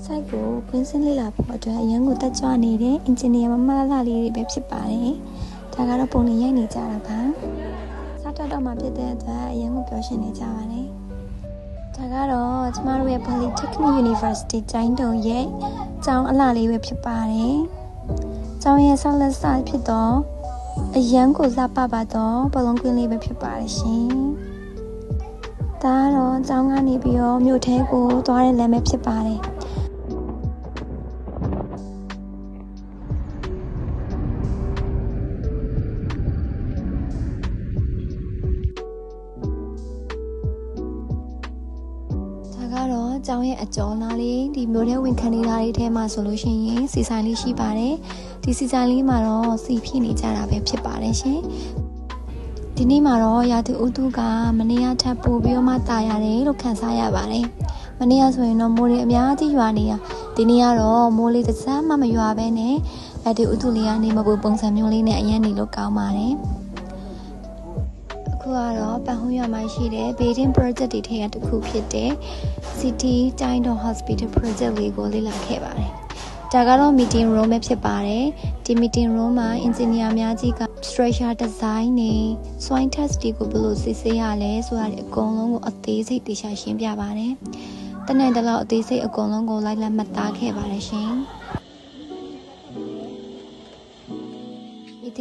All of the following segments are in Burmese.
စိုက်ကိုကွင်းစင်းလေးလာဖို့အတွက်အရန်ကိုတက်ကြွနေတဲ့အင်ဂျင်နီယာမမလာလေးတွေပဲဖြစ်ပါတယ်ဒါကတော့ပုံနေရိုက်နေကြတာပါစားတတ်တော့မှဖြစ်တဲ့အတွက်အရန်ကိုပျော်ရွှင်နေကြပါတယ်ဒါကတော့ကျမတို့ရဲ့ Polytechnic University ကျိုင်းတုံရဲ့ကျောင်းအလှလေးပဲဖြစ်ပါတယ်ကျောင်းရဲ့ဆောက်လက်စဖြစ်တော့အရန်ကိုလှပပါတော့ဘလုံးကွင်းလေးပဲဖြစ်ပါတယ်ရှင်ဒါကတော့ကျောင်းကနေပြီးတော့မြို့ထဲကိုသွားတဲ့လမ်းပဲဖြစ်ပါတယ်ကတော့ကျောင်းရဲ့အကျော်နားလေးဒီမျိုးထဲဝင်ခံနေတာလေးထဲမှာဆိုလို့ရှိရင်စီဆိုင်လေးရှိပါတယ်ဒီစီဆိုင်လေးမှာတော့စီဖြစ်နေကြတာပဲဖြစ်ပါတယ်ရှင်ဒီနေ့မှာတော့ရာသီဥတုကမနေ့ကထပ်ပို့ပြီးတော့မှတာရတယ်လို့ခန်းစားရပါတယ်မနေ့ကဆိုရင်တော့မိုးလေးအများကြီးရွာနေတာဒီနေ့ကတော့မိုးလေးတစ်စမ်းမှမရွာဘဲနဲ့ရာသီဥတုလေးကနေမပူပုံစံမျိုးလေးနဲ့အရင်နေလို့ကောင်းပါတယ်အခုကတော့ပန်ဟုံးရွာမှာရှိတဲ့ Building Project တွေထဲကတစ်ခုဖြစ်တဲ့ City ကျိုင်းတုံ Hospital Project လေးကိုလေ့လာခဲ့ပါတယ်။ဒါကတော့ meeting room ပဲဖြစ်ပါတယ်။ဒီ meeting room မှာ engineer များကြီးက structure design နဲ့ soil test တွေကိုဘယ်လိုစစ်ဆေးရလဲဆိုတာအကုန်လုံးကိုအသေးစိတ်သိချရှင်းပြပါတယ်။တနိုင်တလောက်အသေးစိတ်အကုန်လုံးကိုလိုက်လက်မှတ်သားခဲ့ပါတယ်ရှင်။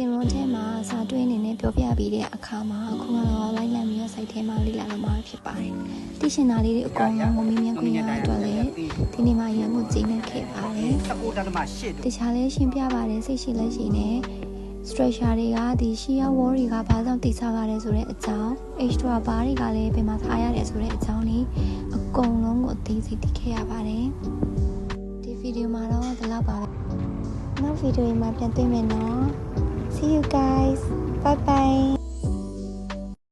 တင်ရုံးထဲမှာစာတွင်းအနေနဲ့ပြောပြပြီးတဲ့အခါမှာအခုကတော့လိုက်လံပြီးတော့ site ထဲမှာလေ့လာလို့မှာဖြစ်ပါတယ်။သိရှင်သားလေးတွေအကုန်လုံးကိုမြင်မြင်ခွင့်ရတဲ့အတွက်လည်းဒီနေ့မှရန်ကုန်ကျင်းနေခဲ့ပါတယ်။တခြားလေးရှင်းပြပါတယ်စိတ်ရှိလက်ရှိနဲ့ structure တွေကဒီ shear wall တွေကဘာကြောင့်တိဆောက်ရတယ်ဆိုတဲ့အကြောင်း H2 bar တွေကလည်းဘယ်မှာထားရတယ်ဆိုတဲ့အကြောင်းလေးအကုန်လုံးကိုအသေးစိတ်သိခဲ့ရပါတယ်။ဒီဗီဒီယိုမှာတော့ဒီလောက်ပါပဲ။နောက်ဗီဒီယိုမှာပြန်တွေ့မယ်နော်။ See you guys. Bye bye.